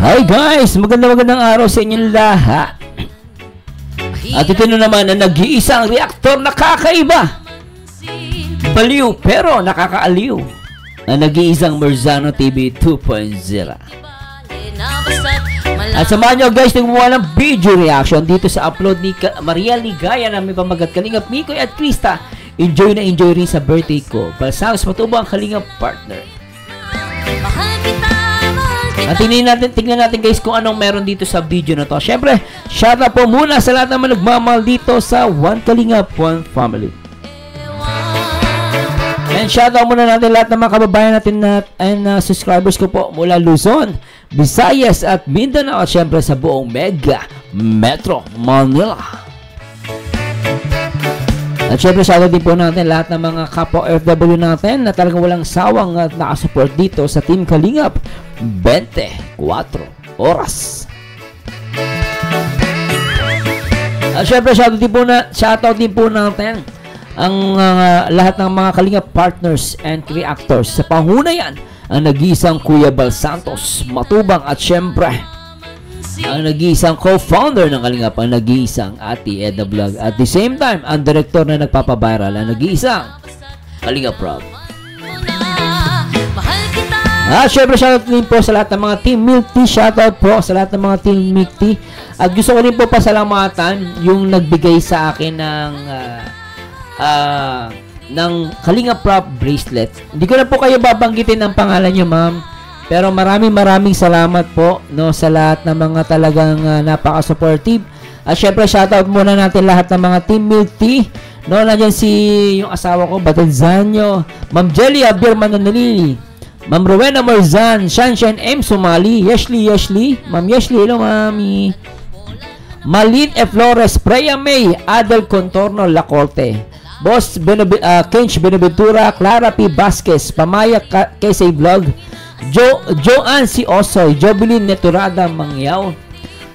Hi guys! Magandang araw sa inyong lahat. At ito na naman ang nag-iisang reaktor na kakaiba. Baliw pero nakakaaliw. Ang nag-iisang Merzano TV 2.0. At samahan nyo guys na gumawa ng video reaction dito sa upload ni Maria Ligaya na may pamagat Kalingap Mikoy at Krista. Enjoy na enjoy rin sa birthday ko. Balsangos matubang Kalingap partner. At tingnan natin guys kung anong meron dito sa video na to. Syempre, shoutout po muna sa lahat naman nagmamahal dito sa One Kalingap, One Family. And shoutout muna natin lahat ng mga kababayan natin and subscribers ko po mula Luzon, Visayas at Mindanao at syempre sa buong Mega Metro Manila. At syempre shoutout din po natin lahat ng mga kapwa OFW natin na talagang walang sawang at nakasupport dito sa Team Kalingap 24 oras. At syempre shoutout din po natin ang lahat ng mga Kalingap partners and reactors sa pangunayan ang nag-iisang Kuya Bal Santos Matubang at syempre ang nag-iisang co-founder ng Kalingap, ang nag-iisang Ate Edna Vlog. At the same time, ang director na nagpapaviral, ang nag-iisang Kalingap Rob. Syempre, shoutout din po sa lahat ng mga Team Milk Tea. Shoutout po sa lahat ng mga Team Milk Tea. At gusto ko rin po pasalamatan yung nagbigay sa akin ng Kalingap Rob bracelet. Hindi ko na po kayo babanggitin ang pangalan nyo, ma'am. Pero maraming salamat po no sa lahat ng mga talagang napaka-supportive. At syempre shoutout muna natin lahat ng mga Team Milk Tea. No, nandiyan yung asawa ko, Batenzanyo, Ma'am Jelia Birman Nanalili, Ma'am Rowena Marzan, Shanshan M. Sumali, Yeshli, Ma'am Yeshli, hello Mami. Malin F. Flores, Preya May, Adel Contorno Lacorte, Boss Kench Benaventura, Clara P. Vasquez, Pamaya Kesey Vlog, Joanne C. Osoy, Jobilin Neturada Mangyaw,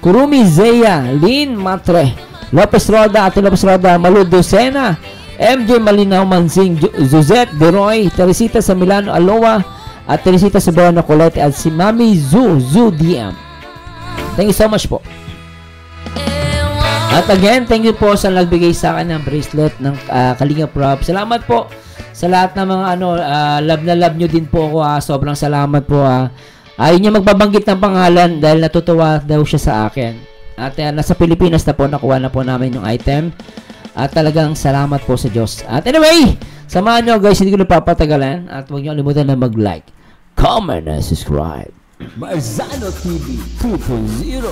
Kurumi Zeya, Lynn Matre, Lopez Roda, Ate Lopez Roda, Malu Docena, MJ Malinaw Mansing, Zuzette Deroy, Teresita sa Milano Aloha, at Teresita sa Buano Colette, at si Mami Zu DM. Thank you so much po. At again, thank you po sa nagbigay sa akin ng bracelet ng Kalingap Rob. Salamat po sa lahat ng mga love na love nyo din po ako. Sobrang salamat po. Ayaw niya magbabanggit ng pangalan dahil natutuwa daw siya sa akin. At nasa Pilipinas na po, nakuha na po namin yung item. At talagang salamat po sa Diyos. At anyway, samahan nyo guys, hindi ko na papatagalan. At huwag nyo kalimutan na mag-like, comment, and subscribe. Merzano TV 2.0.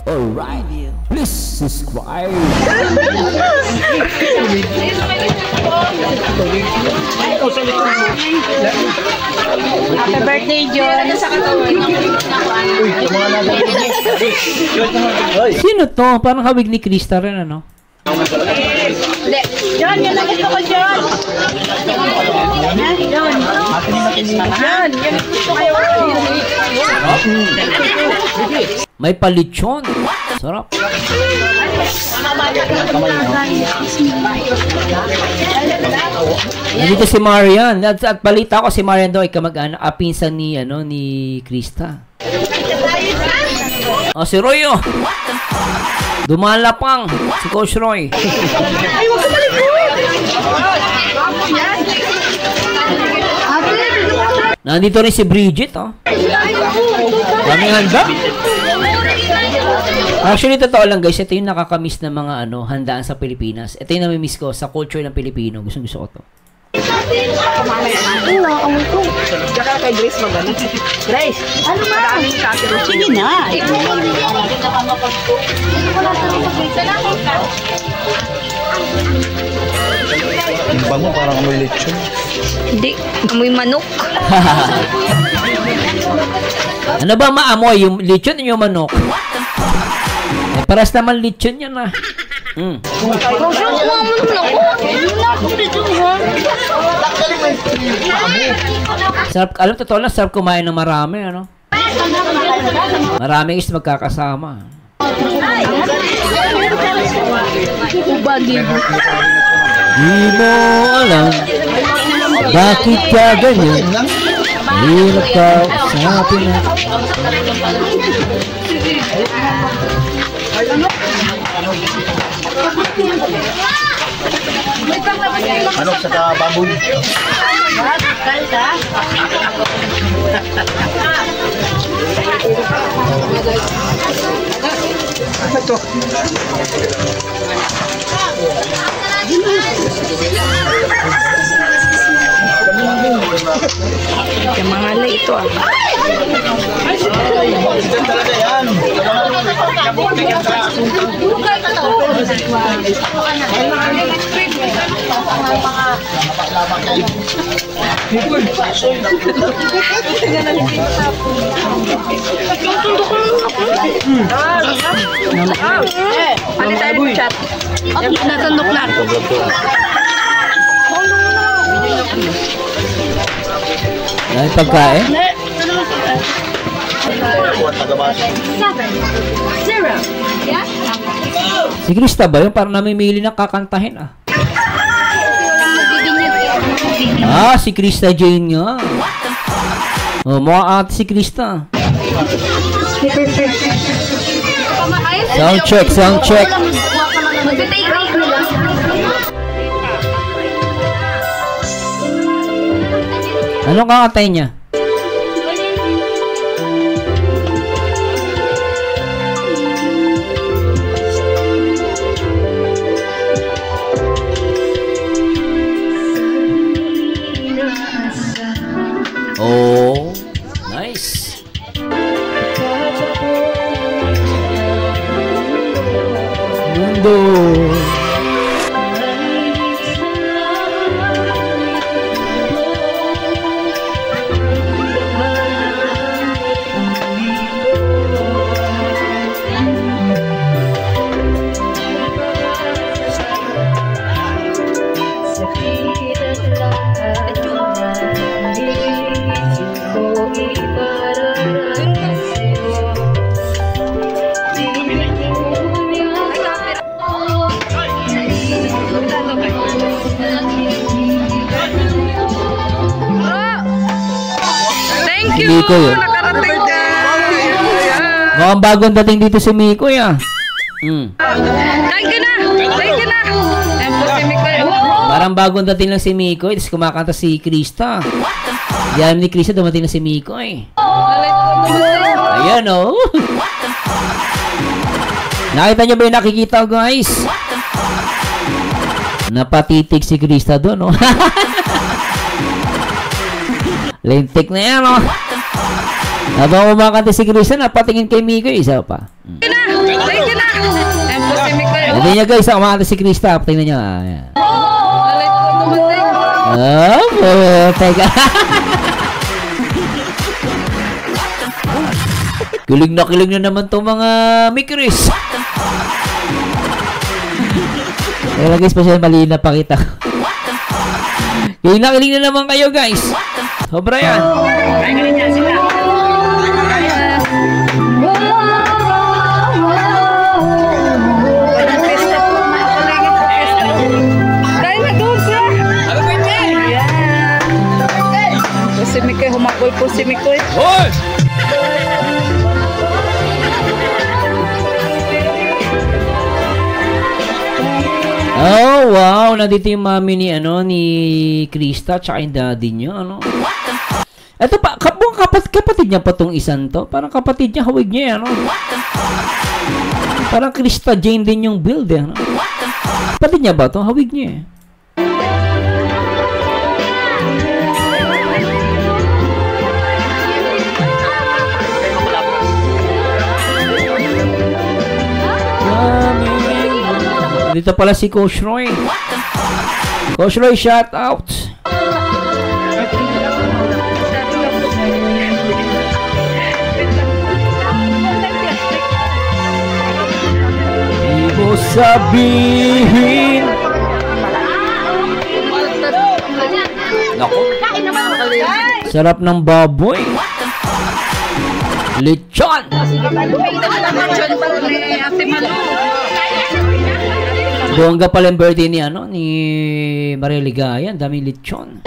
Alright, please subscribe. Happy birthday, John. Sino to? Parang hawig ni Krista rin, ano? John, yan ang gusto ko, John. John, yan gusto ko. May palitsyon. Sarap. Nandito si Marian. At balita ko si Marian daw ay kamag-anak, pinsan ni Krista. Si Roy, dumalapang si Coach Roy. Ay, wag ka malikot. Nandito rin si Bridget, Daming handa. Actually, totoo lang guys, ito yung nakakamiss na mga handaan sa Pilipinas. Ito yung namimiss ko sa culture ng Pilipino. Gusto ko to. Diyan kay Grace magana. Grace, ano ba? Sige na. Ang bango, parang amoy lechon. Hindi, amoy manok. Ano ba maamoy? Yung lechon o yung manok? Paras naman lechon yan Sarap, alam totoo lang, sarap kumain ng marami, Marami is magkakasama. Di mo alam bakit ka ganyan. Mahirap ka sa Pinas. Manok sa baboy. Ito. Yung mga alay ito ah. Yan talaga yan. Ano tayo ng chat? Natandok na. Dahil pagkain? Si Krista ba yun? Parang namimili ng kakantahin ah. Ah, si Krista Jane nga. Oh, mukha ate si Krista. Sound check, sound check. Anong kakantay niya? Oh, nice. Mundo. Miko yun. Mukhang bagong dating dito si Miko ya. Thank you na. Parang bagong dating lang si Miko. Tapos kumakanta si Krista. Diyan ni Krista dumating na si Miko eh. Ayan oh. Nakita nyo ba yung nakikita guys? Napatitig si Krista doon oh. Lintik na yan oh. Habang kumakanta si Krista, napatingin kay Miko, isa pa. Hindi niya guys, kumakanta si Krista, patingin niya. Oh, teka. Kilig na naman itong mga Mikris. Kaya guys, special mali na pakita. Kilig na naman kayo guys. Sobra yan. Si Mikoy, humakol po si Mikoy. Hoy! Oh, wow. Nandito yung mami ni, ni Krista tsaka yung daddy niya, Ito pa, kapatid niya pa tong isan to. Parang kapatid niya, hawig niya, Parang Krista Jane din yung build, Kapatid niya ba to? Hawig niya, Dito pala si Coach Roy. Coach Roy, shout out. Di mo sabihin. Nako. Sarap ng baboy. Lechon. Bongga pala yung birthday ni, ni Maria Ligaya. Ang daming lechon.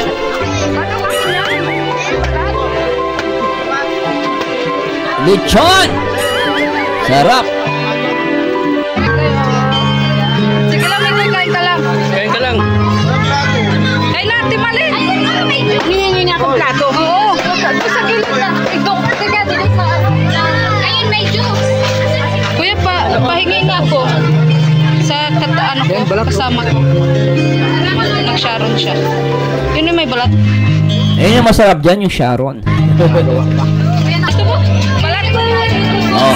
Lechon! Sarap! Sige lang, may kain ka lang. Kain ka lang. Kain natin, mali. Hihingi niya akong plato. Oo. Sa gilid na. Sige, dito sa ano. Ayun, may juice. Kuya, pahingi nga ako. Sa ano ko, kasama ko. Nag-Sharon siya. Yun yung may balat. Ayun yung masarap dyan, yung Sharon. Gusto mo? Balat. Oh.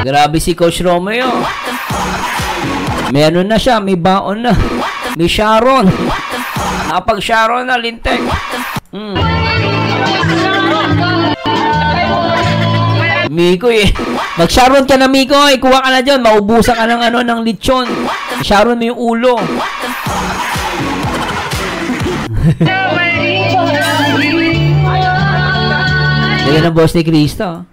Grabe si Coach Romeo. May ano na siya, may baon na. May Sharon. Napag-Sharon na, lintek. Mikoy, mag-Sharon ka na, Mikoy. Kuha ka na dyan. Maubusan ka ng ano, ng lechon. Sharon mo yung ulo. Yan ang boss ni Krista.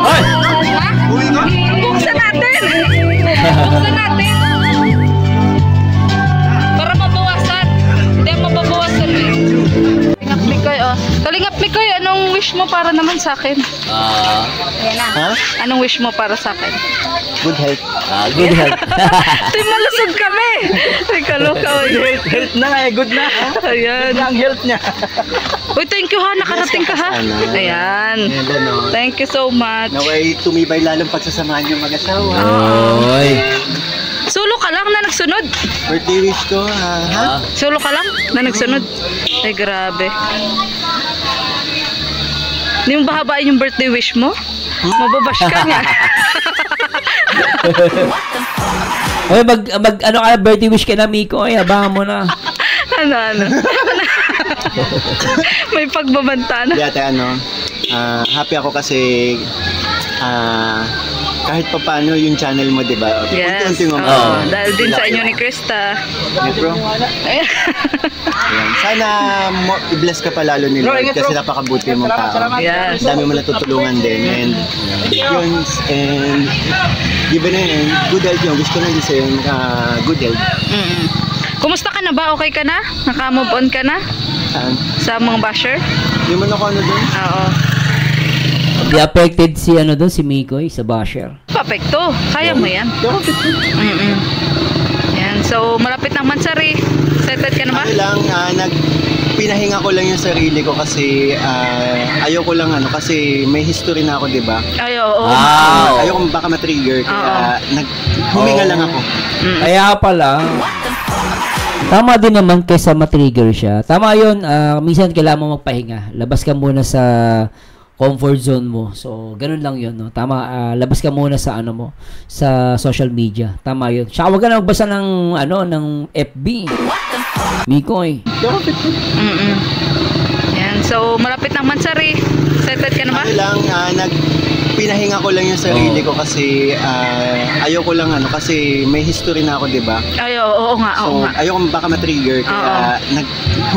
Ay! Buksan natin! Buksan natin! Para mabawasan. Hindi mababawasan eh. Kalingap Mikoy, oh. Kalingap Mikoy, anong wish mo para naman sa akin? Ayan na. Ha? Anong wish mo para sa akin? Good health. Good health. Tay, malusog kami! Ay, kaloka, oy. Health na nga eh. Good na. Ayan. Ang health niya. Uy, thank you ha. Nakarating ka ha. Ayan. Thank you so much. Naway tumibay lalong pagsasamahan yung mag-asawa. Oy. Solo ka lang na nagsunod. Birthday wish ko, ha? Solo ka lang na nagsunod. Ay, grabe. Hindi mo ba habain yung birthday wish mo? Mababash ka nga. Oy, ano ka, birthday wish ka na, Miko. Ay, abangan mo na. Ano? May pagbabanta na. Dati happy ako kasi kahit pa paano yung channel mo, di ba? Yes. Unti-unti mo. Dahil din sa inyo ni Krista. Hey, bro. Ayan. Sana i-bless ka pa lalo ni Lord kasi napakabuti mong tao. Yes. Dami mo natutulungan din. And yun, and given na yun, good health yun. Gusto ko na din sa'yo yung good health. Kumusta ka na ba? Okay ka na? Naka-move on ka na? Saan? Sa mga basher? Hindi mo na ako doon? Oo. Di affected si ano doon, si Mikoy, sa basher. Perfecto. Kaya mo yan. Yan. So, malapit ng Mansari. Excited ka na ba? Ano lang, pinahinga ko lang yung sarili ko kasi ayoko lang kasi may history na ako, di ba? Ay, oo. Ayoko baka ma-trigger kaya huminga lang ako. Kaya pala, tama din naman kaysa matrigger siya. Tama yun, minsan kailangan mo magpahinga. Labas ka muna sa comfort zone mo. So, ganun lang yun, no? Tama, labas ka muna sa ano mo, sa social media. Tama yun. Tsaka huwag ka na magbasa ng, ng FB. Mikoy. Yan. So, malapit ng Mansari. Excited ka na ba? Ano lang, pinahinga ko lang yung sarili ko kasi ayoko lang kasi may history na ako, di ba? Ay, oo nga. So, ayoko baka ma-trigger kaya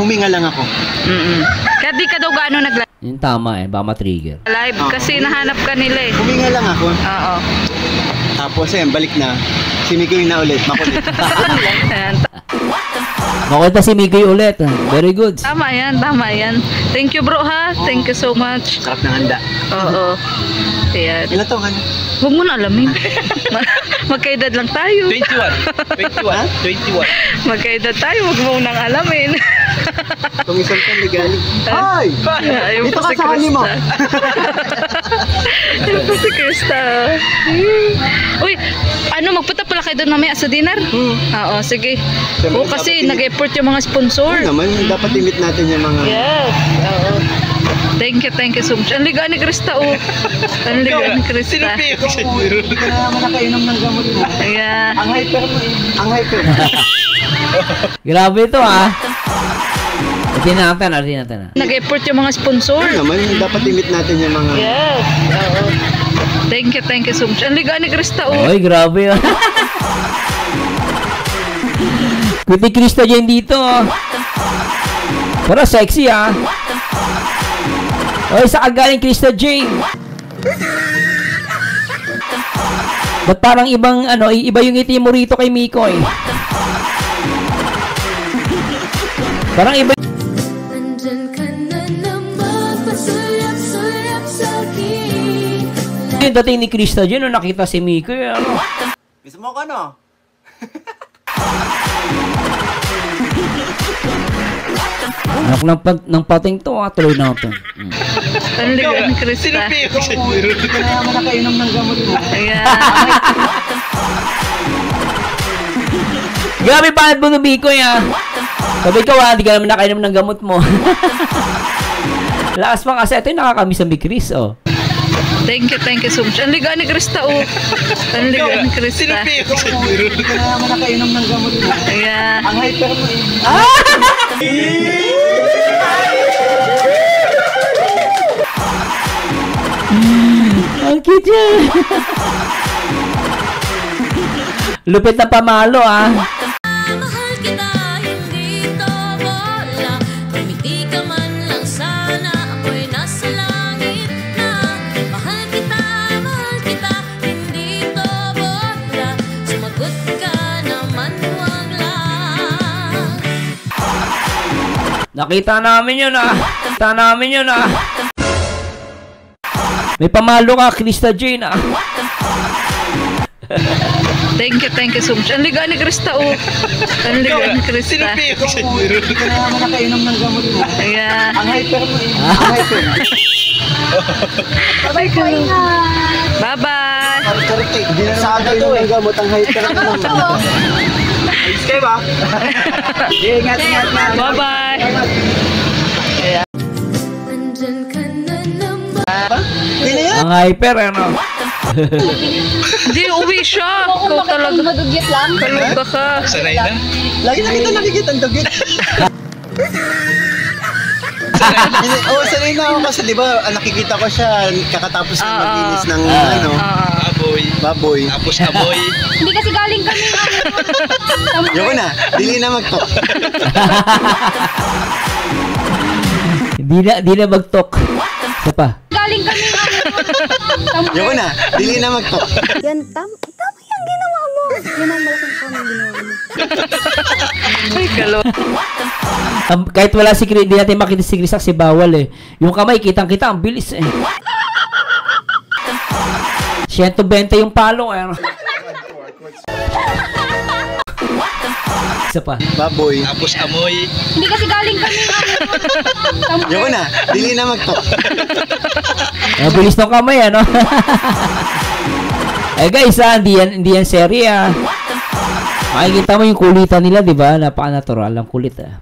huminga lang ako. Kaya di ka daw gaano nag-live Yung tama baka matrigger. kasi nahanap ka nila eh. Huminga lang ako. Oo. Tapos balik na. Si Mikoy na ulit, makulit. Ayan. Makunta si Mikoy ulit. Very good. Tama yan. Thank you bro ha. Thank you so much. Sarap ng handa. Oo. Ayan. Ilan taon ka na? Huwag mo na alamin. Magkaedad lang tayo. 21. Magkaedad tayo. Huwag mo nang alamin. Kung isang taon legali. Ay! Ayun Dito po ka si sa honey mo. Krista. Ayun po si Krista. Uy, magpunta pala kayo doon mamaya sa dinner? Oo, sige. Siyempre, Oo, kasi dapat nag-effort yung mga sponsor. Oo naman, dapat limit natin yung mga... Yes. Oo. Thank you so much. Ang liga ni Krista, oh. Ang liga ni Krista. Hindi ka na naman nakainom ng gamot mo. Ayan. Ang hyper mo Ang hyper. Grabe ito Atin natin. Nag-effort yung mga sponsor. Oo naman, dapat limit natin yung mga... Yes. Oo. Thank you so much. Ang liga ni Krista, oh. Oy, grabe Kuti Krista dyan dito Pero sexy Oy, sa kagaling Krista Jane. Ba't parang iba yung ngiti mo rito kay Mikoy? Parang iba Nandyan ka na naman, pasulap-sulap sa'kin. yung dating ni Krista dyan nung nakita si Miko. Ano? Gusto mo ko, no? Anak ng pating to, tuloy natin. Ang ligaw ni Krista. Hindi ka na naman nakainom ng gamot mo. Ayan. Grabe bakit mo Miko ya? Sabi ko hindi ka naman nakainom ng gamot mo. Lakas pa kasi ito yung nakakamiss sa Chris, oh. Thank you so much. Ang ligaw ni Krista, oh. Ang ligaw ni Krista. Hindi ka na naman nakainom ng gamot mo. Ayan. Ang hyper mo eh. Ang cute yan. Lupit na pamalo, ah. Mahal kita, hindi to bola. Kumiti ka man lang sana, ako'y nasa langit na. Mahal kita, hindi to bola. Sumagot ka naman, huwag lang. Nakita namin yun, ah. Nakita namin yun, ah. May pamalo ka, Krista Jane, ah. Thank you so much. Ang ligaw ni Krista, oh. Ang ligaw ni Krista. Hindi ka na naman nakainom ng gamot mo. Ayan. Ang hyper mo eh. Ang hyper. Bye-bye ko. Bye-bye. Correct eh. Hindi na naman nakainom ng gamot. Ang hyper mo naman. Ayos kayo ba? Ingat. Bye-bye. Nandyan ka na naman. Hindi na yan. Ang hyper, ano. Hindi, uwi siya. Ikaw talaga. Madugyot lang. Kaluga ka. Sanay na. Lagi na kita nakikita ang dugit. Oo, sanay na ako kasi di ba nakikita ko siya kakatapos ng maglinis ng ano, Aboy. baboy. Tapos aboy. Hindi kasi galing kami. Yoko na, dili na magtok. Di na mag-talk. Isa pa. Galing kami. Yoko na, dili na magtok. Yan, tama yung ginawa mo. Yan ang malaking tama yung ginawa mo. Ay, kaluga. Kahit wala si Chris, di natin makita si Chris kasi bawal eh. Yung kamay, kitang-kita, ang bilis eh. 120 yung palo eh. Isa pa. Baboy. Tapos amoy. Hindi kasi galing kami. Yoko na, dili na magtok. Ang bilis ng kamay, ano? Eh guys, hindi yan serye, ah. Makikita mo yung kulitan nila, di ba? Napaka-natural ang kulit, ah.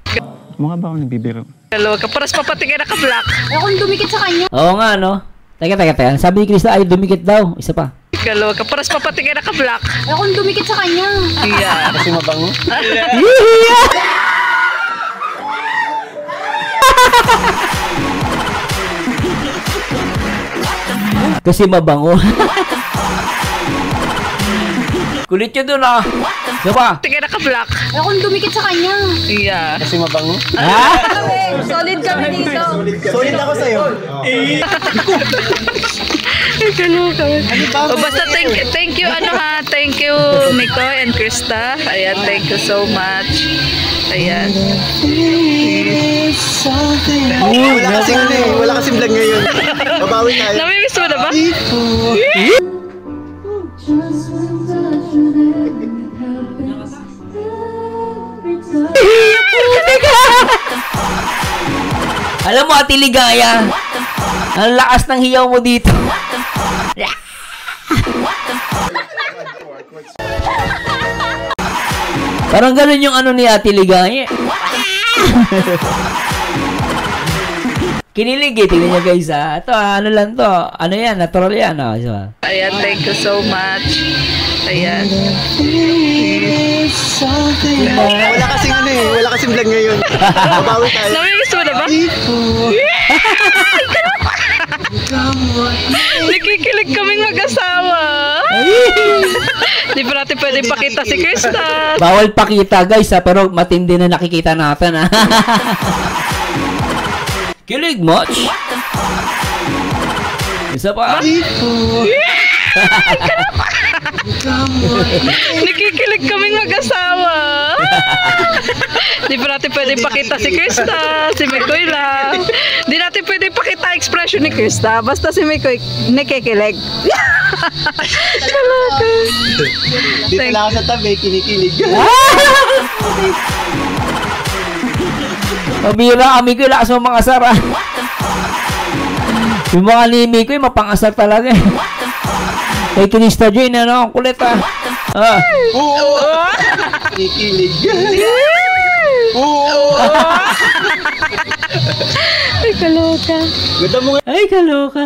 Mukha ba ako nagbibiro? Kaluga. Paras papatingin na ka-black. Akong dumikit sa kanya. Oo nga, no? Teka. Sabi ni Krista, ay dumikit daw. Isa pa. Kaluga. Paras papatingin na ka-black. Akong dumikit sa kanya. Ayan. Kasi mabango? Kasi mabango. Kulit yun dun, ah. Isa pa. Tingin na ka-black. Akong dumikit sa kanya. Ayan. Kasi mabango? Ha? Solid kami dito. Solid ako sa'yo. Kaluga. O basta thank you thank you Miko and Krista. Ayan, thank you so much. Ayan. Wala kasing vlog ngayon. Babawi tayo. Namimiss mo na ba? Alam mo, Ate Ligaya, ang lakas ng hiyaw mo dito. Parang ganun yung ano ni Ate Ligaya. Kinilig eh, tingnan nyo guys, ah. Ito, ano lang to. Ano yan, natural yan, ah. So, Ayan, thank you so much. Ayan. Wala kasing vlog ngayon. Babawi tayo. Namimiss mo na ba? Nakikilig kaming mag-asawa. Di ba natin pwede pakita si Krista? bawal pakita guys, ah, pero matindi na nakikita natin, ah. Kilig much. Isa pa. Nakikilig kaming mag-asawa. Di pa natin pwede pakita si Krista, si Mikoy lang. Di natin pwede pakita expression ni Krista, basta si Mikoy nakikilig. Dito lang ako sa tabi, kinikilig. Pabira kami ko, lakas mo mga asar ah. Yung mga limi ko, mapang-asar talaga eh. Kay Krista Joy, ano, ang kulit ah. Oo! Kinikilig. Oo! Ay, kaloka. Ganda mo nga. Ay, kaloka.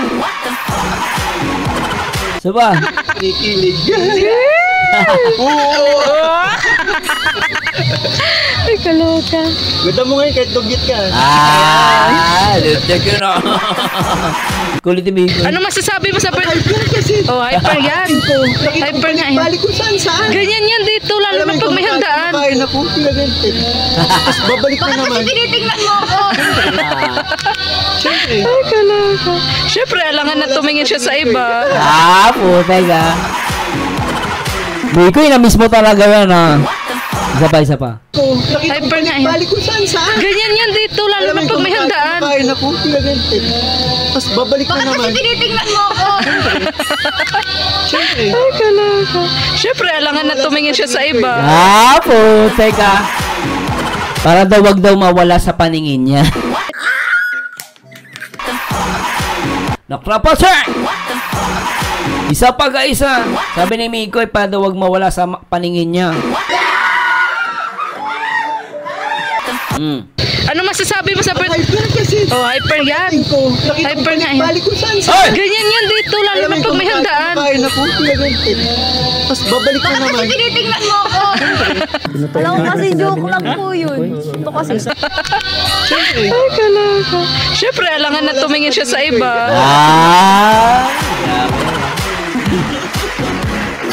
Saba? Kinikilig. Oo! Ay, kaloka. Ganda mo ngayon kahit dugyot ka. Check yun ah. Kulit ni Mikoy. Ano masasabi mo sa Hyper kasi. Oh, hyper yan. Hyper nga yan. Balik kung saan. Ganyan yan dito, lalo na pag may handaan. Kumakain ako, pinagantit. Tapos babalik na naman. Tinitingnan mo ako. Siyempre. Ay, kaloka. Siyempre, alangan na tumingin siya sa iba. Putay ka. Mikoy, na-miss mo talaga yan ah. Isa pa. Hyper nga yan. Balik kung saan. Ganyan yan dito, lalo na pag may handaan. Kumakain ako, pinagantit. Tapos babalik na naman. Tinitingnan mo ako. Siyempre. Ay, kaloka. Siyempre, alangan na tumingin siya sa iba. Putay ka. Para daw wag daw mawala sa paningin niya. Nakrapa, sir! Isa pa ka isa. Sabi ni Mikoy, para daw wag mawala sa paningin niya. Ano masasabi mo sa Hyper kasi. Oh, hyper yan. Hyper nga yan. Balik kung saan. Ganyan yan dito, lalo na pag may handaan. Kumakain ako, pinagantit. Tapos babalik na naman. Tinitingnan mo ako. Alam ko kasi joke lang po yun. Ito kasi. Siyempre. Ay, kaloka. Siyempre, alangan na tumingin siya sa iba.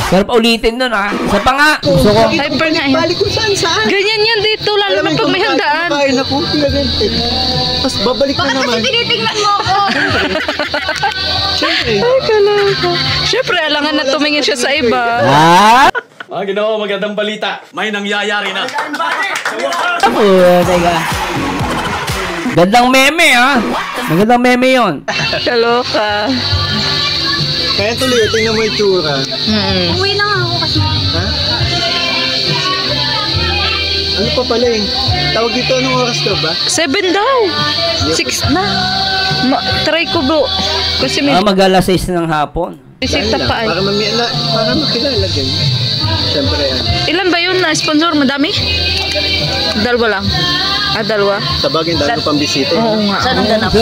Sarap ulitin nun ah. Isa pa nga. Gusto ko. Hyper nga yan. Balik kung saan. Ganyan yan dito, lalo na pag may handaan. Kumakain ako, pinagantit. Tapos babalik na naman. Tinitingnan mo ako. Siyempre. Ay, kaloka. Siyempre, alangan na tumingin siya sa iba. Ginawa, magandang balita. May nangyayari na. Putay ka. Gandang meme ah. Magandang meme yon. Kaloka. Kaya tuloy, tingnan mo yung tsura. Uwi na nga ako kasi. Ha? Ano pa pala eh? Tawag dito, anong oras ka ba? 7 daw. 6 na. Try ko bro. Kasi may Mag-alas 6 ng hapon. bisita Dahil pa ay. lang, para makilala din. Siyempre yan. Ilan ba yun na sponsor? Madami? Dalawa lang. Dalawa. Sa bagay, dahil pang bisita. Oo nga. Saan ang ganap?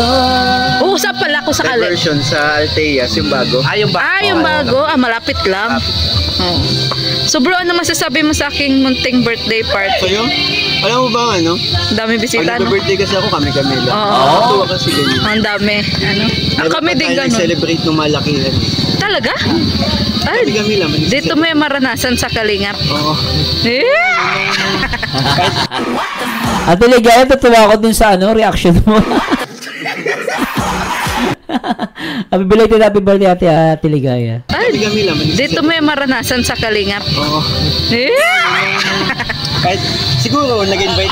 Usap pala ako sa May kali. version sa Alteas, yung bago. Yung bago. Malapit lang. Oo. So bro, ano masasabi mo sa aking munting birthday party? Sa'yo? Alam mo ba ano? Dami Pag bisita, no? nag-birthday kasi ako, kami-kami lang. Oo. Tuwa kasi ganyan. Ang dami. Ano? Kami din ganun. Nag-celebrate ng malakihan. Talaga? Ay, Kami-kami lang. dito may maranasan sa Kalingap. Oo. Eh? Ate Ligaya, tutuwa ako dun sa reaction mo. Happy birthday Ate Ligaya. Ay, Kami-kami lang. dito may maranasan sa Kalingap. Oo. Eh? Kahit siguro nag-invite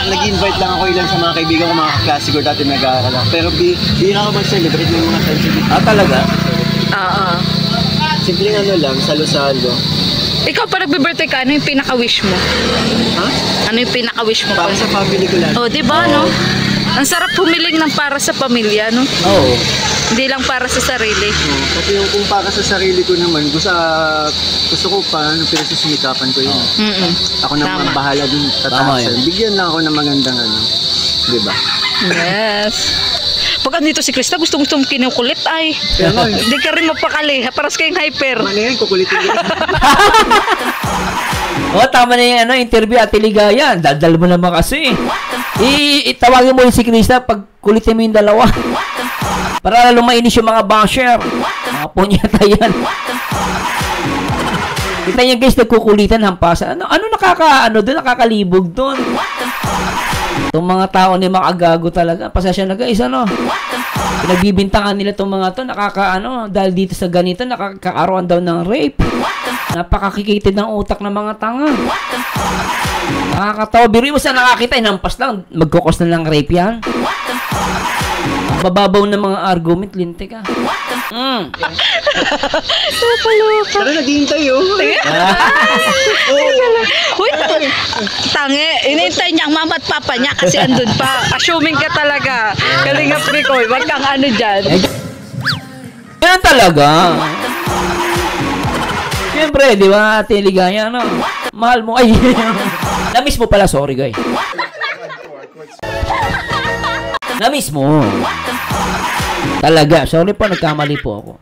lang ako ilan sa mga kaibigan ko, mga kaklase ko dati nag-aaral ako. Pero bihira ako mag-celebrate ng mga sensitive. Talaga? Oo. Simpleng lang, salo-salo. Ikaw pa nagbe-birthday ka, ano yung pinaka-wish mo? Ha? Ano yung pinaka-wish mo? Para sa family ko lang. Oh, di ba, no? Ang sarap humiling ng para sa pamilya, no? Oo. Hindi lang para sa sarili. Kasi yung kung para sa sarili ko naman, gusto ko pa, pinagsusumikapan ko yun. Ako naman Tama. bahala dun Tama tataasan. yun. Bigyan lang ako ng magandang di ba? Yes. Pag andito si Krista, gustong kinukulit ay. Kaya nga, Hindi ka rin mapakali. Paras kayong hyper. ano yan, kukulitin ko. Tama na yung interview Ate Ligaya. Daldal mo naman kasi. Itawagin mo yung si Krista pag kulitin mo yung dalawa. Para lalo mainis yung mga basher. Mga punyata yan. Kita niya guys, nagkukulitan, hampasan. Ano doon? Nakakalibog doon. Itong mga tao ni makagago talaga. Pasensya na guys, ano? Pinagbibintangan nila itong mga to, dahil dito sa ganito, nakakaroon daw ng rape. Napakakikitid ng utak ng mga tanga. Nakakatawa. Biro mo sa nakakita, inampas lang. Magkukos na lang rape yan. Bababaw ng mga argument, lintik ka. Pero naghihintay Uy, tangi. Inintay niya ang mama at papa niya kasi andun pa. Assuming ka talaga. Kalingap ni Koy. Wag kang ano dyan. Yan talaga. Siyempre, di ba, Ate Ligaya, ano? Mahal mo. Ay, na-miss mo pala. Sorry, guys. Na-miss mo. Talaga. Sorry po, nagkamali po ako.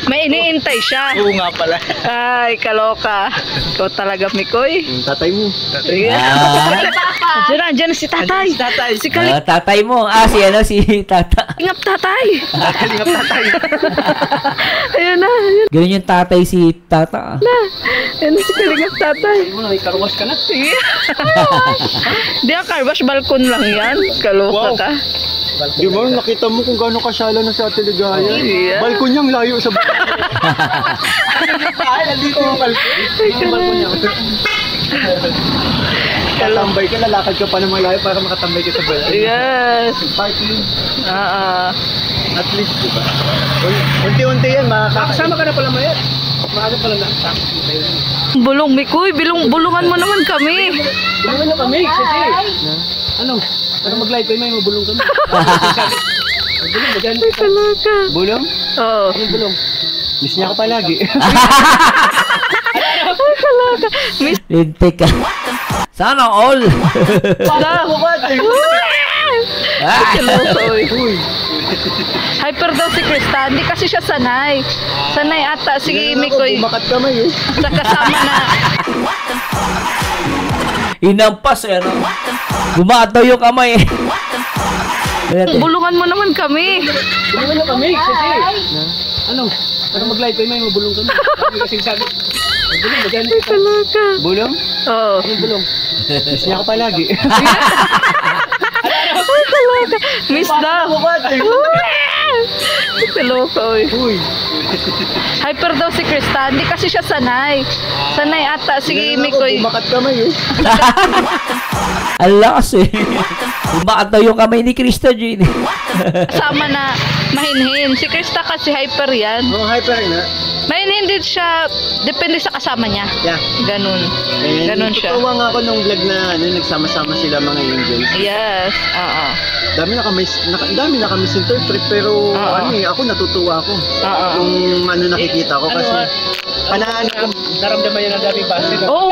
May iniintay siya. Oo nga pala. Ay, kaloka. Ikaw talaga, Mikoy. Yung tatay mo. Diyan si tatay. Si Tatay mo. Si Tata. Kalingap tatay. Kalingap tatay. Ayun na. Ganun yung tatay si Tata. Ayun na si Kalingap tatay. May karwas ka na. Di ang carwash, balkon lang yan. Kaloka ka. Di ba, nakita mo kung gaano kasyala na si Ate Ligaya. Yeah. Balkon niyang layo sa balkon. Nandito ang balkon. Ang balkon niya. Katambay ka, lalakad ka pa ng malayo para makatambay ka sa balkon. Yes. Parking. Ah. At least, di ba? Unti-unti yan, makakasama ka na pala mayan. Maaga pala na. Bulong, Mikoy. Bulungan mo naman kami. Bulungan na kami, sige. Ano? Para mag-live kayo, may mabulong kami. Bulong, maganda. Kaloka. Bulong? Oo. Anong bulong? Miss niya ako palagi. Kaloka. Miss Lintik ka. Sana all. Kaloka, uy. Hyper daw si Krista. Hindi kasi siya sanay. Sanay ata si Mikoy. Bumakat kamay Sa kasama na. Inampas, ano? Bumataw yung kamay. Bulungan mo naman kami. Bulungan na kami, sige. Ano? Para mag-live kayo, may mabulong kami. Kami kasing sabi. Bulong, maganda. Kaloka. Bulong? Oo. Anong bulong? Miss niya ako palagi. Kaloka. Miss daw. Kaloka, uy. Uy. Hyper daw si Krista. Hindi kasi siya sanay. Sanay ata si Mikoy. Bumakat kamay Alas eh. Bumataw yung kamay ni Krista, Gene. Kasama na mahinhin. Si Krista kasi hyper yan. Oo, hyper na. Mahinhin din siya. Depende sa kasama niya. Yeah. Ganun. Ganun siya. Tutuwa nga ako nung vlog na nagsama-sama sila mga angels. Yes. Oo. Dami na kami interpret pero ako natutuwa ako. Kung ano nakikita ko kasi naramdaman niya na daming base. Oo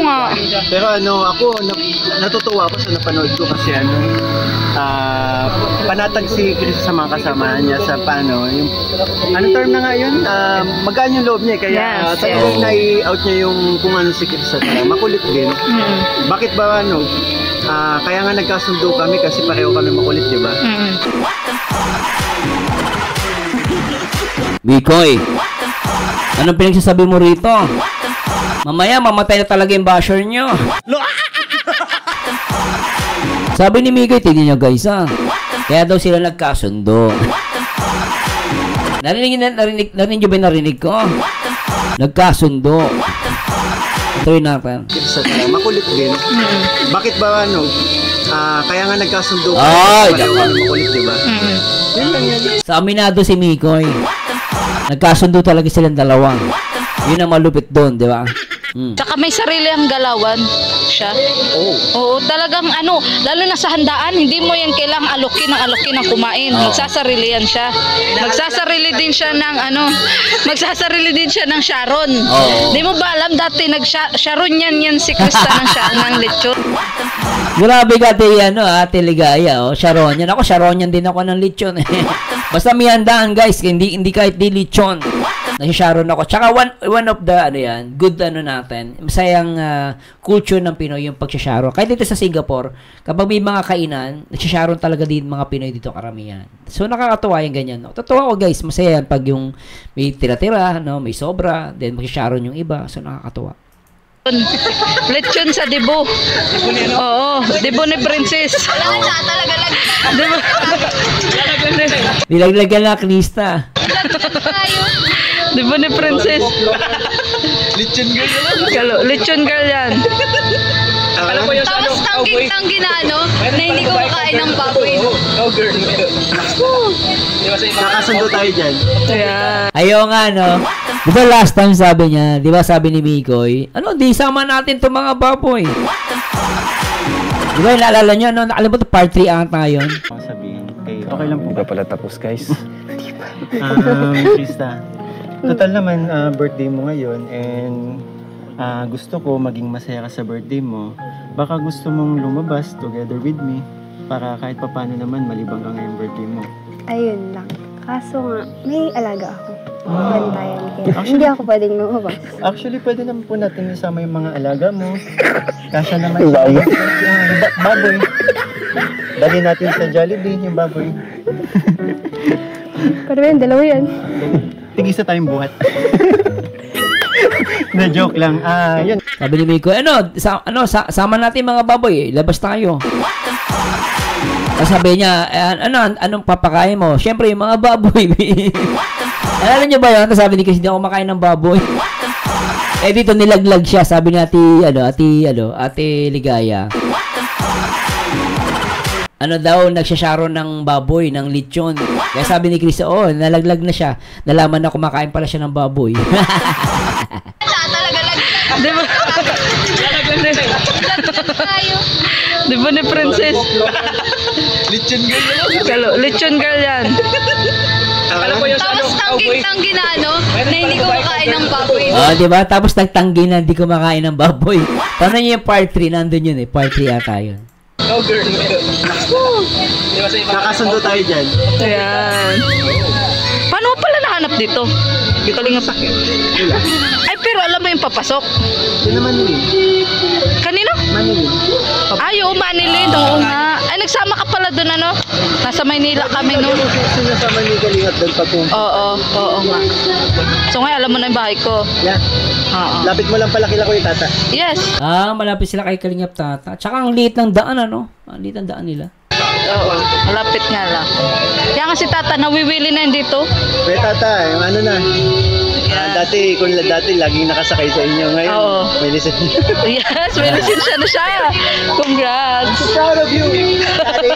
nga. Pero ako natutuwa ako sa napanood ko kasi panatag si Chris sa mga kasama niya sa yung anong term na nga yun? Magaan yung loob niya kaya talagang nai-out niya yung kung ano si Chris at makulit din. Bakit ba kaya nga nagkasundo kami kasi pareho kami makulit, di ba? Mikoy, anong pinagsasabi mo rito? Mamaya, mamatay na talaga yung basher nyo. Sabi ni Mikoy, tignan nyo guys kaya daw sila nagkasundo. Narinig nyo ba yung narinig ko? Nagkasundo. Ituloy natin. Makulit din. Bakit ba kaya nga nagkasundo kami Ay, pareho kami makulit, di ba? Yun lang yan. Sa aminado si Mikoy, nagkasundo talaga silang dalawa. Yun ang malupit doon, di ba? Tsaka may sarili ang galawan siya. Oo, talagang lalo na sa handaan, hindi mo yan kailangang alokin ng kumain. Magsasarili yan siya. Magsasarili din siya ng Sharon. Di mo ba alam dati Sharon yan si Krista ng lechon. Grabe ka Ate Ligaya, Sharon yan. Ako, Sharon yan din ako ng lechon. Basta may handaan guys, hindi kahit di lechon. Nasi-sharon ako. Tsaka one of the good natin. Masayang culture ng Pinoy yung pagsasharon. Kahit dito sa Singapore, kapag may mga kainan, nagsasharon talaga din mga Pinoy dito karamihan. So nakakatuwa yung ganyan, no. Totoo ko guys, masaya yan pag yung may tira-tira, no, may sobra, then magsasharon yung iba. So nakakatuwa. Lechon sa Dibo. Oo, Dibo ni Princess. Nilaglagan na Krista. Dibo ni Princess. Lechon girl. Lechon girl yan. Akala ko yung Tapos tanggi na na hindi ko makain ng baboy. No girl. Di ba sa iba? Nakasundo tayo dyan. Yeah. Ayaw nga, no? Di ba last time sabi niya, di ba sabi ni Mikoy, di sama natin itong mga baboy. Di ba, naalala niyo, nakalimutan part 3 ata yun. Sabihin, okay lang po ba? Pala tapos guys. Krista, total naman birthday mo ngayon and gusto ko maging masaya ka sa birthday mo. Baka gusto mong lumabas together with me para kahit papano naman malibang ka ngayong birthday mo. Ayun lang. Kaso nga, may alaga ako. Bantayan kaya. Hindi ako pwedeng lumabas. Actually, pwede naman po natin isama yung mga alaga mo. Kasya naman siya. Yung baboy. Dali natin sa Jollibee, yung baboy. Pero yun, dalawa yan. Tig-isa tayong buhat. Na joke lang. Yun. Sabi ni Mikoy, sama natin mga baboy, labas tayo. Tapos sabi niya, anong papakain mo? Siyempre, yung mga baboy. Alam niyo ba yun? Tapos sabi ni Chris, hindi ako makain ng baboy. Dito nilaglag siya. Sabi ni Ate Ligaya. Nagsasharon ng baboy, ng lechon. Kaya sabi ni Chris, nalaglag na siya. Nalaman na kumakain pala siya ng baboy. Di ba ni Princess? Lechon girl. Lechon girl yan. Akala ko yung Tapos tanggi na na hindi ko makain ng baboy. Di ba? Tapos nagtanggi na hindi kumakain ng baboy. Paano niyo yung part 3? Nandun yun eh. Part 3 ata yun. No girl. Di ba sa iba? Nakasundo tayo dyan. Ayan. Paano mo pala nahanap dito? Kalinga pa. Ay, pero alam mo yung papasok. Yun naman yun. Kanino? Manilin. Ay, oo, Manilin. Oo nga. Ay, nagsama ka pala doon, Nasa Maynila kami, no? Sinasama ni Kalingat doon papunta. Oo nga. So, ngayon, alam mo na yung bahay ko. Yeah. Oo. Lapit mo lang pala kila Kuya Tata. Yes. Malapit sila kay Kalingap Tata. Tsaka ang liit ng daan, Ang liit ng daan nila. Oo, malapit nga lang. Kaya nga si Tata, nawiwili na yun dito. Kuya Tata, yung na. Dati laging nakasakay sa inyo. Ngayon, Oo. may lisensya. Yes, may lisensya na siya. Congrats. So proud of you, Daddy.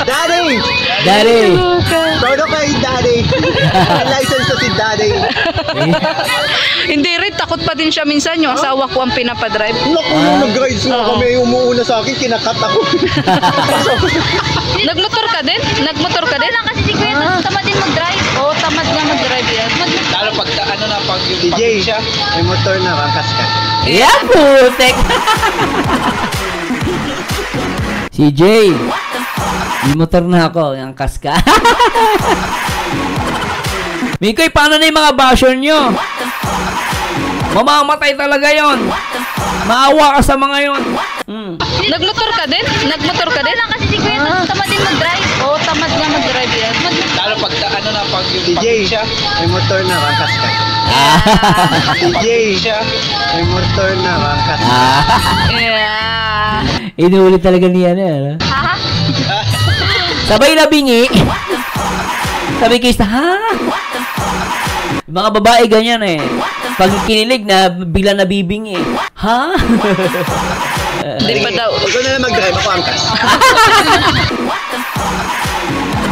Daddy! Daddy! Proud ako kay Daddy. May license na si Daddy. Hindi rin, takot pa din siya minsan. Yung asawa ko ang pinapadrive. Naku, nung nag-rides nga Oo. kami, umuuna sa akin, kinakat ako. Nagmotor ka din? Nagmotor ka din? Kasi si Kuya tamad din mag-drive. Oo, tamad nga mag-drive yan. Lalo pag pag yung DJ, pag siya. may motor na, kangkas ka. Yeah, putek! Si Jay, may motor na ako, ang kaska. Mikoy, paano na yung mga basher nyo? Mamamatay talaga yon. Maawa ka sa mga yon. Nagmotor ka din? Nagmotor ka din? Kasi si Kuya tamad din mag-drive. Oo, tamad nga mag-drive yan. Lalo pag pag yung DJ, pag siya. may motor na, kangkas ka. DJ, Siya. may motor na, kangkas ka. Yeah. Inuulit talaga niya na. Sabay na bingi. Sabi kay ha? Mga babae ganyan eh. Pag kinilig na, bigla nabibingi. Ha? Hindi pa daw. Huwag ko na lang mag-drive, ako angkas.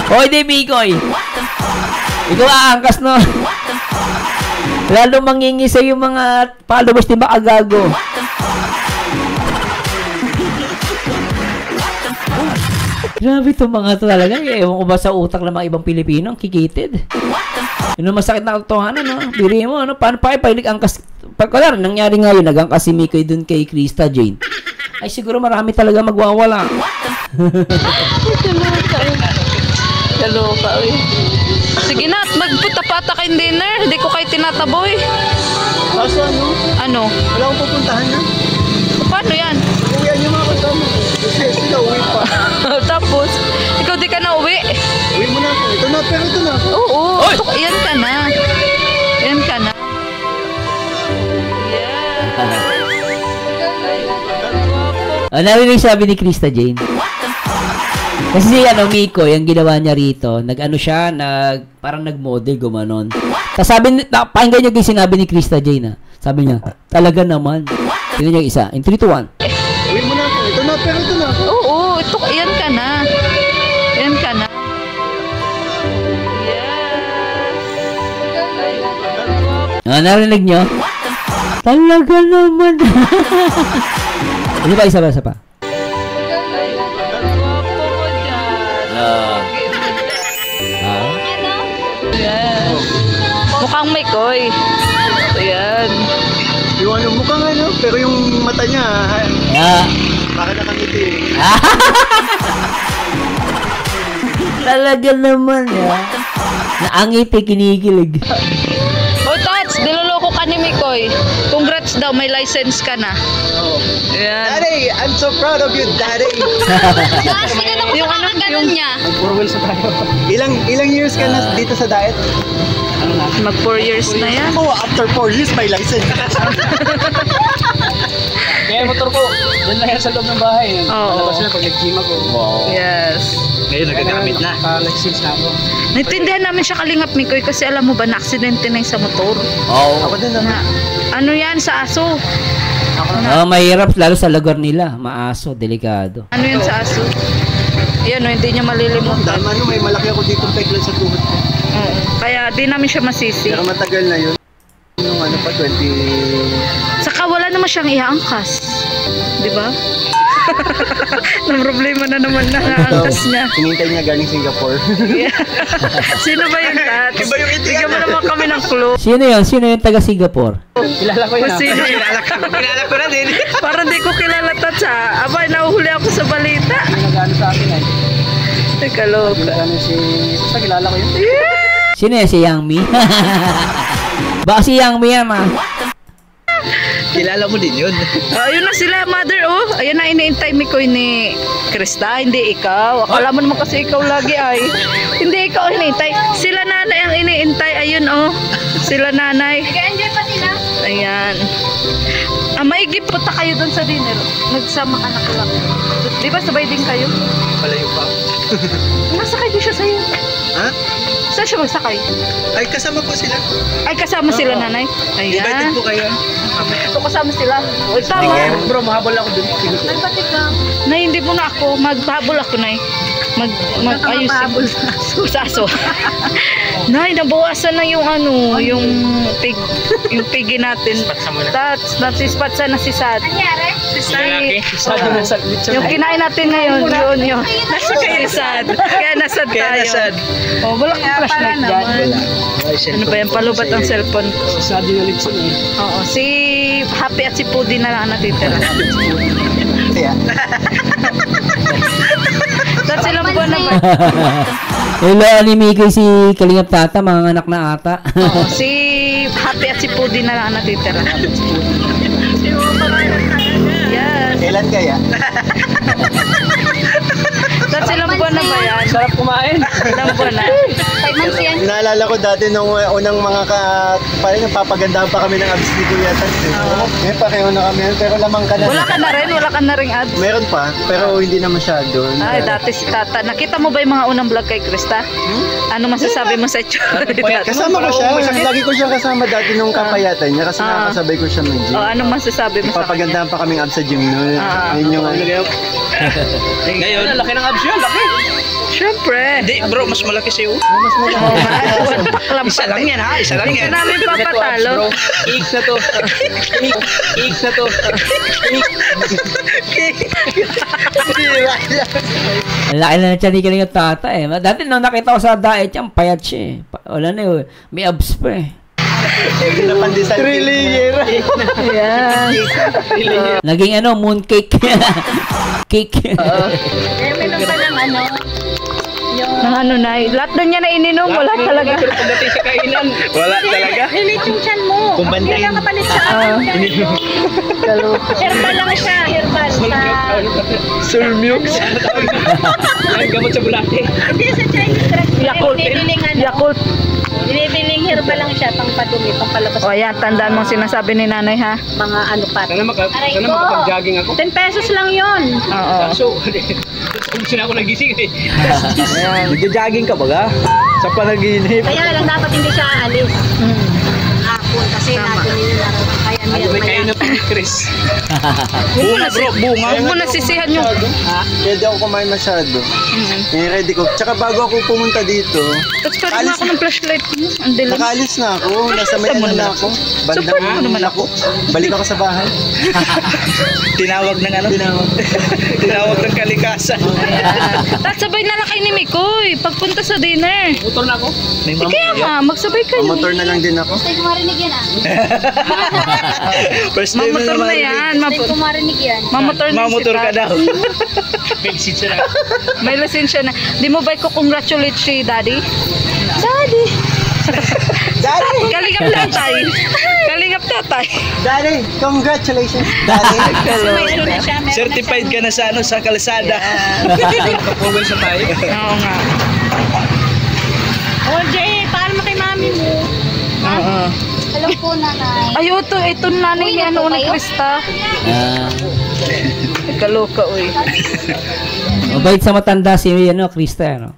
Hoy, di Mikoy. Ikaw aangkas, no? Lalo mangingi sa yung mga followers ni Makagago. Grabe itong mga to talaga. Ewan ko ba sa utak ng mga ibang Pilipino, ang kikitid. Yun ang masakit na katotohanan, no? Biri mo, paano pa angkas? Pagkalar, nangyari nga yun, nag-angkas si Mikoy dun kay Krista Jane. Ay, siguro marami talaga magwawala. Kaloka, eh. Sige na, magpunta-pata kayong dinner. Hindi ko kayo tinataboy. Kaso Ano? wala akong pupuntahan na. Paano yan? Uwihan yung mga kasama ko. Kasi sila uwi pa. Tapos, ikaw di ka na uwi. Uwi mo na ako. Ito na, pero ito na. Oo, yan ka na. Yan ka na. Narinig sabi ni Krista Jane. Kasi si Miko, yung ginawa niya rito, nag-ano siya, parang nag-model, gumanon. Tapos sabi, pakinggan niyo yung sinabi ni Krista Jane, ha? Sabi niya, talaga naman. Tingnan niyo yung isa. In 3, 2, 1. Uwi mo na ako. Ito na, pero ito na. Oo, yan ka na. Yan ka na. Narinig niyo? Talaga naman. Isa pa, isa pa, isa pa. Mukhang may koy. Ayan. Yung ano, mukhang ano, pero yung mata niya, baka nakangiti. Talaga naman, Naangiti, kinikilig. Oh, Tats, niloloko ka ni Mikoy. Congrats daw, may license ka na. Oh. Ayan. Daddy, I'm so proud of you, Daddy. Yung ano, yung niya. Ilang years ka na dito sa diet? Mag 4 years na yan. Oh, after 4 years, may license. Kaya motor ko, doon lang yan sa loob ng bahay. Oo. Palabas na pag nag-gym ako. Wow. Yes. Ngayon nagagamit na. Nag-since na ako. Naintindihan namin siya Kalingap Mikoy kasi alam mo ba na-aksidente na yung sa motor. Oo. Ako din Na, ano yan sa aso? Mahirap, lalo sa lugar nila. Maaso, delikado. Ano yan sa aso? Yan, hindi niya malilimutan. Dama, may malaki ako dito peklan sa tuhod ko. Oo. Kaya di namin siya masisi. Pero matagal na yun. Nung ano pa, 20... Saka wala naman siyang iangkas. Di ba? Na problema na naman na angkas niya. Hinintay niya galing Singapore. Sino ba yung Tat? Iba yung itiyan. Bigyan mo naman kami ng clue. Sino yun? Sino yung taga Singapore? Kilala ko yun. Sino yun? Kilala ko na din. Parang di ko kilala Tat sa. Abay, nahuhuli ako sa balita. Nag-ano sa akin ay. Teka, loka. Ano si... Basta kilala ko yun. Sino yun? Si Yang Mi? Baka si Yang Mi yan, Kilala mo din yun. Ayun na sila, mother, oh. Ayun na, iniintay Mikoy ni Krista, hindi ikaw. Akala mo naman kasi ikaw lagi ay. Hindi ikaw iniintay. Sila nanay ang iniintay. Ayun, oh. Sila nanay. Nag-enjoy pa sila? Ayan. Maigip punta kayo doon sa dinner. Nagsama ka na lang. Di ba sabay din kayo? Palayo pa. Nasakay ko siya sa'yo. Ha? Saan siya magsakay? Ay, kasama po sila. Ay, kasama sila nanay. Invited Ayan. po kayo. Ito kasama sila. O, tama. Bro, mahabol ako dun. Nagpatik ka. Na hindi mo na ako. Magpahabol ako, Nay. Mag-ayos. Sa aso. Nay, nabawasan na yung ano, yung pigi natin. That's nasispatsa na si Sad. Nangyari? Sad yun nasa lechon. Yung kinain natin ngayon, yun. Nasa kayo Sad. Kaya nasad tayo. Oh, wala kang flashlight dyan. Ano ba yan? Palubat ang cellphone ko. Sad yun lechon eh. Oo, si Happy at si Pudi na lang natitira. Kaya. That's ilang buwan naman. Hello, ni Mikoy si Kalingap Tata, mga anak na ata. Oo, si Happy at si Pudi na lang natitira. Yes. Kailan kaya? That's ilang buwan na ba yan? Sarap kumain. Ilang buwan na? 5 months yan. Naalala ko dati nung unang mga parang napapagandahan pa kami ng abs ni Kuya Tan. Ngayon pa kayo na kami, pero lamang ka na. Wala ka na rin? Wala ka na rin ads? Meron pa, pero hindi na masyado. Ay, dati si Tata. Nakita mo ba yung mga unang vlog kay Krista? Ano masasabi mo sa itsura ni Tata? Kasama ko siya, lagi ko siyang kasama dati nung kapayatan niya kasi nakakasabay ko siya mag-gym. O, anong masasabi mo sa kanya? Papagandahan pa kaming abs sa gym noon. Yun yung ano. Ngayon, laki ng abs yun, laki. Siyempre. Hindi bro, mas malaki sa'yo. Isa lang yan ha, isa lang yan. Ito namin papatalo. Iks na to. Iks na to. Ang laki na ng tiyan ni Kalingap Tata eh. Dati nung nakita ko sa diet yan, payat siya eh. Wala na eh. May abs pa eh. Pinapandesal. Yan. Naging mooncake. Cake. Kaya meron pa ng ano, Ng ano na, lahat na niya na ininom, wala talaga. Pagdating sa kainan. Wala talaga. Lilit yung chan mo. Kumbantayin. Hindi lang kapalit sa herbal lang siya. Herbal sa... Surmuk. Yan, gamot sa bulate. Hindi sa Chinese restaurant. Yakult. Binibiling ano. Yakult. Binibiling herbal lang siya. Pang padumi, pang palabas. O ayan, tandaan mong sinasabi ni nanay ha. Mga ano pa. Sana makapag-jogging ako. 10 pesos lang yun. Oo. So, kung sila ako nagising eh. Nagja-jogging ka baga? Sa panaginip. Kaya lang dapat hindi siya aalis. Hapon kasi natin nilalaro. Kaya May kain na pa ni Chris. Bunga bro, bunga. Huwag mo nasisihan yung... Kaya di ako kumain masyado. Ready ko. Tsaka bago ako pumunta dito, Tapos pa rin ako ng flashlight mo. Ang dilim. nakaalis na ako. Nasa may ano na ako. Support mo naman ako. Balik ako sa bahay. Tinawag ng ano? Tinawag. Tinawag ng kalikasan. Tapos sabay na lang kayo ni Mikoy. Pagpunta sa dinner. Motor na ako. Eh, kaya nga, magsabay kayo. Motor na lang din ako. Hindi ko marinig yan ah. First time Mamotor na yan. Hindi ko marinig yan. Mamotor na Mamotor ka siya. daw. May sitsa na. May lisensya na. Di mo ba ko-congratulate si Daddy? Daddy! Daddy! Kalingap tatay. Kalingap tatay. Daddy! Congratulations! Daddy! Mayroon na siya. Meron Certified ka na sa ano sa kalsada. Kapowel sa tayo. Oo nga. Oh, Jay, paano kay mami mo? Oo. Alam po, nanay. Ay, ito nanay ni ano ni Krista. Kaloka, uy. Mabait sa matanda si ano, Krista, ano?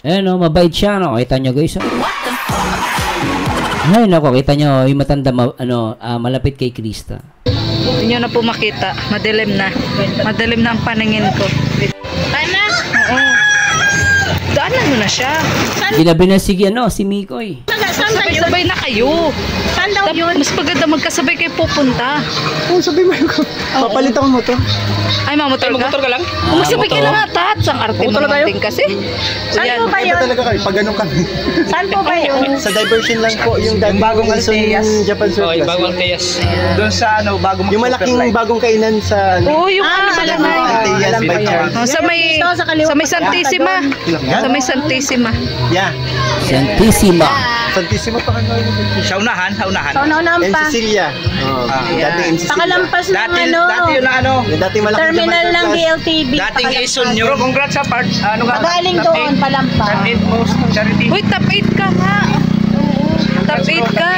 Ayan, no, mabait siya, no? Kita nyo, guys. Ay, nako, kita nyo, yung matanda, malapit kay Krista. Hindi nyo na po makita. Madilim na. Madilim na ang paningin ko. Ana? Oo. Daanan mo na siya. Ginabi na si Mikoy. Saan ba yun? Sabay na kayo. Saan daw yun? Mas maganda magkasabay kayo pupunta. Kung sabi mo ko, papalit ako mo to. Ay, mamotor ka? Motor ka lang? Masabay kayo lang ata. Ang arte mo naman din kasi. Saan po ba Iba yun? talaga kayo, pag ganun kami. Saan po ba yun? Sa diversion lang po, yung bagong Alteyas. Japan Oh, yung surplus. bagong Alteyas. Doon sa ano, bagong Yung malaking bagong kainan sa Oo, yung ano sa alam lamay. mo. Alteyas by Charles. Oh, sa may Dito, sa kaliwa. sa may Santissima. Yan. Sa may Santissima. Yeah. Santissima. Santissima pa kayo. Sa unahan, sa unahan. Sa una-unahan And pa. Cecilia. Oh, dating in Cecilia. Pakalampas ng Dati, ano. dati yun na ano. Yung dating malaking Terminal Japan ng surplus. DLTV. Dating Pakalampas. Ison yun. Bro, congrats sa part. Ano ka? Galing doon, palampas. Charity most charity. Uy, top 8 ka nga. Top 8 ka.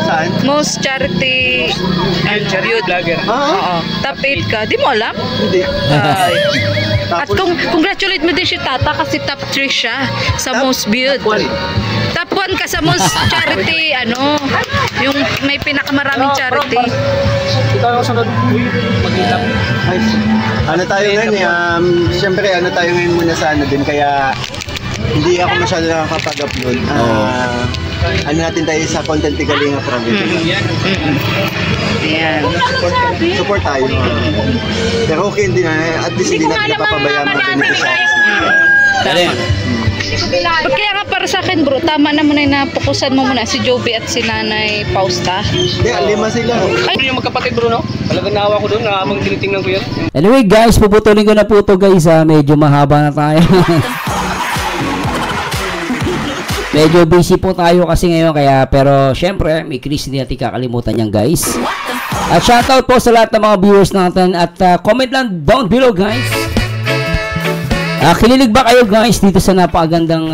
Saan? Most charity Charity vlogger. Oo. Top 8 ka. Di mo alam? Hindi. Ay. At Tapos, congratulate mo din si Tata kasi top 3 siya sa most viewed. Top 1 ka sa most charity, ano, yung may pinakamaraming charity. Ito ako sunod. Mag-ilap. Nice. Ano tayo ngayon eh, siyempre ano tayo ngayon muna sa ano din, kaya hindi ako masyado nakakapag-upload. Ano natin tayo sa content ni Kalinga Project. Ayan. Support tayo. Pero okay din na, at least hindi natin napapabayaan mga beneficiaries. But kaya nga para sa akin bro, tama na muna yung napukusan mo muna si Joby at si Nanay Fausta. Hindi, 5 sila. Ano yung magkapatid bro, no? Talagang naawa ko doon, habang tinitingnan ko yan. Anyway, guys, puputulin ko na po to, guys, ha. Medyo mahaba na tayo. Medyo busy po tayo kasi ngayon, kaya, pero, syempre, may Chris, hindi natin kakalimutan yan, guys. At shoutout po sa lahat ng mga viewers natin, at comment lang down below, guys. Kinilig ba kayo, guys, dito sa napakagandang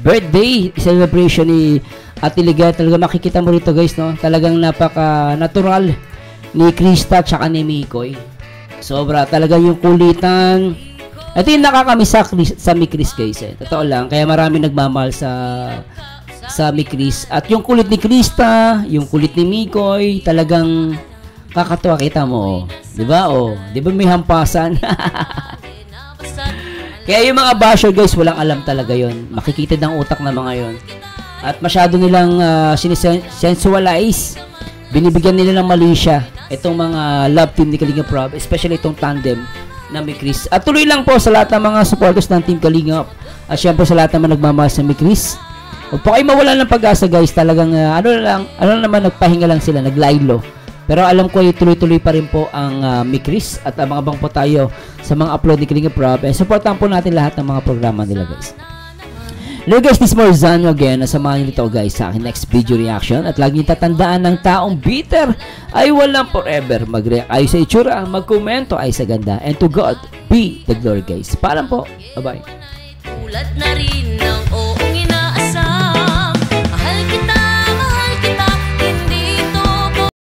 birthday celebration ni Ate Ligaya? Talaga makikita mo rito, guys, no? Talagang napaka-natural ni Krista at saka ni Mikoy. Sobra, talaga yung kulitan. Ito yung nakakamiss sa Mikris, guys, eh. Totoo lang, kaya marami nagmamahal sa Mikris. At yung kulit ni Krista, yung kulit ni Mikoy, talagang kakatuwa, kita mo, oh. 'Di ba? Oh, 'di ba may hampasan? Kaya yung mga basher, guys, walang alam talaga yon. Makikita ng utak ng mga yon. At masyado nilang sensualize. Binibigyan nila ng mali siya itong mga love team ni Kalinga Prab, especially itong tandem na may Chris. At tuloy lang po sa lahat ng mga supporters ng Team Kalinga. At syempre sa lahat naman nagmamahal sa may Chris. Huwag po kayo mawalan ng pag-asa, guys. Talagang ano naman, nagpahinga lang sila, naglaylo Pero alam ko tuloy-tuloy pa rin po ang Mikris at abang-abang po tayo sa mga upload ni Kalinga Prab. Supportan po natin lahat ng mga programa nila, guys. Hello guys, this is Marzano again. Nasamahan nyo nito guys sa akin next video reaction. At lagi tatandaan ng taong bitter ay walang forever. Mag-react ay sa itsura, magkomento ay sa ganda. And to God be the glory guys. Paalam po. Bye-bye. Tulad na rin